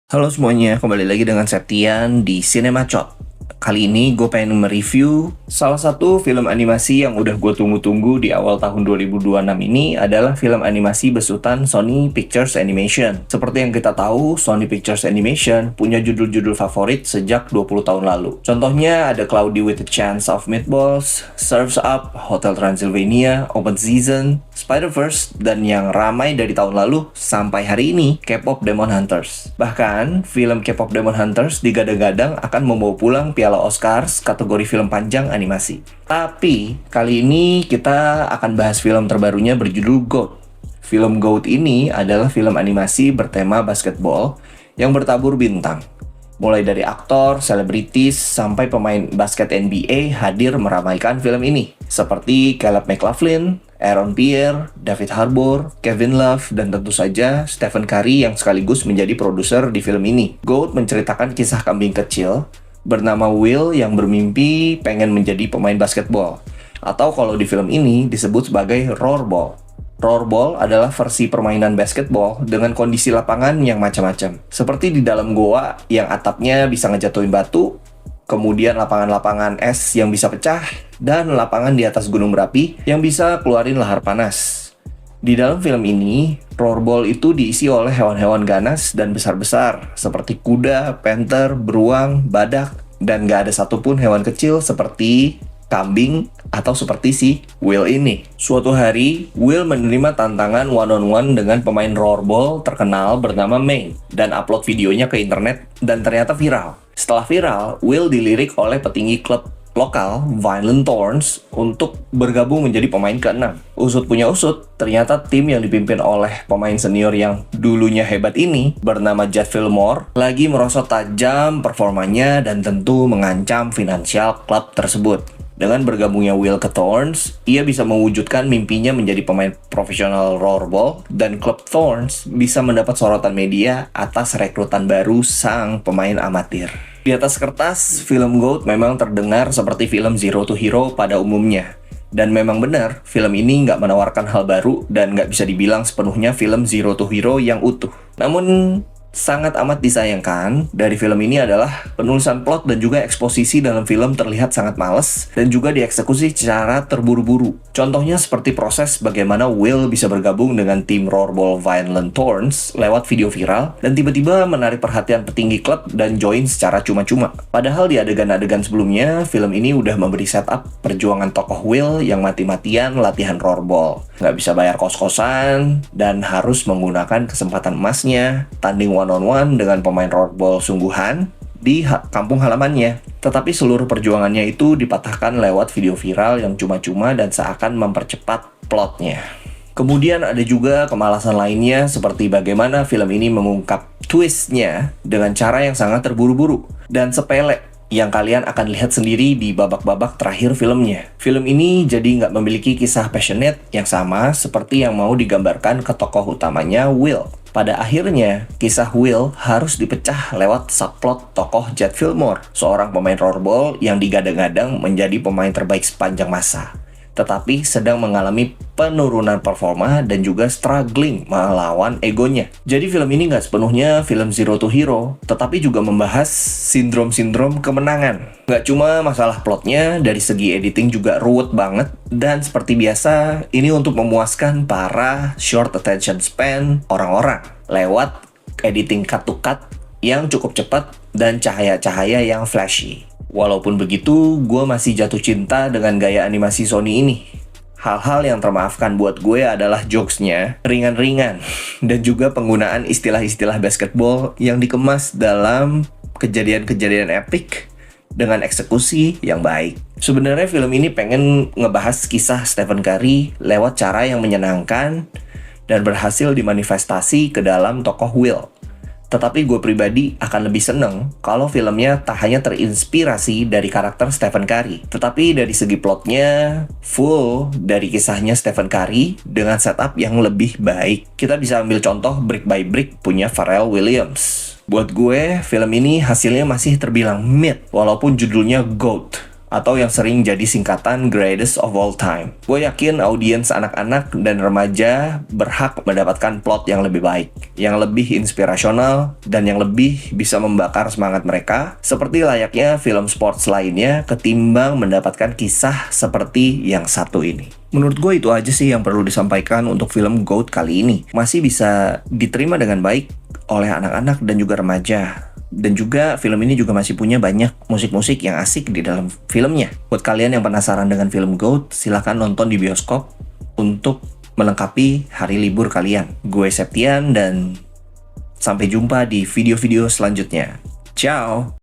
Halo semuanya, kembali lagi dengan Septian di Cinema Chot. Kali ini gue pengen mereview salah satu film animasi yang udah gue tunggu-tunggu di awal tahun 2026 ini adalah film animasi besutan Sony Pictures Animation. Seperti yang kita tahu, Sony Pictures Animation punya judul-judul favorit sejak 20 tahun lalu. Contohnya ada Cloudy with a Chance of Meatballs, Surf's Up, Hotel Transylvania, Open Season, Spider-Verse, dan yang ramai dari tahun lalu sampai hari ini, K-pop Demon Hunters. Bahkan, film K-pop Demon Hunters digadang-gadang akan membawa pulang Piala Oscars kategori film panjang animasi. Tapi, kali ini kita akan bahas film terbarunya berjudul GOAT. Film GOAT ini adalah film animasi bertema basketball yang bertabur bintang. Mulai dari aktor, selebritis, sampai pemain basket NBA hadir meramaikan film ini. Seperti Caleb McLaughlin, Aaron Pierre, David Harbour, Kevin Love, dan tentu saja Stephen Curry yang sekaligus menjadi produser di film ini. GOAT menceritakan kisah kambing kecil bernama Will yang bermimpi pengen menjadi pemain basketball. Atau kalau di film ini disebut sebagai rollerball. Rollerball adalah versi permainan basketball dengan kondisi lapangan yang macam-macam. Seperti di dalam goa yang atapnya bisa ngejatuhin batu, kemudian lapangan-lapangan es yang bisa pecah, dan lapangan di atas gunung berapi yang bisa keluarin lahar panas. Di dalam film ini, rollerball itu diisi oleh hewan-hewan ganas dan besar-besar, seperti kuda, panther, beruang, badak, dan gak ada satupun hewan kecil seperti kambing atau seperti si Will ini. Suatu hari, Will menerima tantangan one-on-one dengan pemain rollerball terkenal bernama May dan upload videonya ke internet dan ternyata viral. Setelah viral, Will dilirik oleh petinggi klub lokal, Violent Thorns, untuk bergabung menjadi pemain ke-6. Usut punya usut, ternyata tim yang dipimpin oleh pemain senior yang dulunya hebat ini, bernama Jet Fillmore, lagi merosot tajam performanya dan tentu mengancam finansial klub tersebut. Dengan bergabungnya Will ke Thorns, ia bisa mewujudkan mimpinya menjadi pemain profesional rollerball, dan klub Thorns bisa mendapat sorotan media atas rekrutan baru sang pemain amatir. Di atas kertas, film GOAT memang terdengar seperti film Zero to Hero pada umumnya. Dan memang benar, film ini nggak menawarkan hal baru dan nggak bisa dibilang sepenuhnya film Zero to Hero yang utuh. Namun, sangat amat disayangkan dari film ini adalah penulisan plot dan juga eksposisi dalam film terlihat sangat males dan juga dieksekusi secara terburu-buru. Contohnya seperti proses bagaimana Will bisa bergabung dengan tim rollerball Violent Thorns lewat video viral dan tiba-tiba menarik perhatian petinggi klub dan join secara cuma-cuma. Padahal di adegan-adegan sebelumnya, film ini udah memberi setup perjuangan tokoh Will yang mati-matian latihan rollerball. Nggak bisa bayar kos-kosan dan harus menggunakan kesempatan emasnya tanding one-on-one dengan pemain rollerball sungguhan di kampung halamannya. Tetapi seluruh perjuangannya itu dipatahkan lewat video viral yang cuma-cuma dan seakan mempercepat plotnya. Kemudian ada juga kemalasan lainnya seperti bagaimana film ini mengungkap twistnya dengan cara yang sangat terburu-buru dan sepele yang kalian akan lihat sendiri di babak-babak terakhir filmnya. Film ini jadi nggak memiliki kisah passionate yang sama seperti yang mau digambarkan ke tokoh utamanya Will. Pada akhirnya, kisah Will harus dipecah lewat subplot tokoh Jet Fillmore, seorang pemain rollerball yang digadang-gadang menjadi pemain terbaik sepanjang masa, tetapi sedang mengalami penurunan performa dan juga struggling melawan egonya. Jadi film ini nggak sepenuhnya film Zero to Hero, tetapi juga membahas sindrom-sindrom kemenangan. Nggak cuma masalah plotnya, dari segi editing juga ruwet banget, dan seperti biasa, ini untuk memuaskan para short attention span orang-orang lewat editing cut to cut yang cukup cepat dan cahaya-cahaya yang flashy. Walaupun begitu, gue masih jatuh cinta dengan gaya animasi Sony ini. Hal-hal yang termaafkan buat gue adalah jokes-nya ringan-ringan dan juga penggunaan istilah-istilah basketball yang dikemas dalam kejadian-kejadian epik dengan eksekusi yang baik. Sebenarnya film ini pengen ngebahas kisah Stephen Curry lewat cara yang menyenangkan dan berhasil dimanifestasi ke dalam tokoh Will. Tetapi gue pribadi akan lebih seneng kalau filmnya tak hanya terinspirasi dari karakter Stephen Curry, tetapi dari segi plotnya full dari kisahnya Stephen Curry dengan setup yang lebih baik. Kita bisa ambil contoh Brick by Brick punya Pharrell Williams. Buat gue, film ini hasilnya masih terbilang mid, walaupun judulnya GOAT. atau yang sering jadi singkatan Greatest of All Time. Gue yakin audiens anak-anak dan remaja berhak mendapatkan plot yang lebih baik, yang lebih inspirasional, dan yang lebih bisa membakar semangat mereka, seperti layaknya film sports lainnya ketimbang mendapatkan kisah seperti yang satu ini. Menurut gue itu aja sih yang perlu disampaikan untuk film GOAT kali ini. Masih bisa diterima dengan baik oleh anak-anak dan juga remaja. Dan juga film ini juga masih punya banyak musik-musik yang asik di dalam filmnya. Buat kalian yang penasaran dengan film GOAT, silahkan nonton di bioskop untuk melengkapi hari libur kalian. Gue Septian dan sampai jumpa di video-video selanjutnya. Ciao!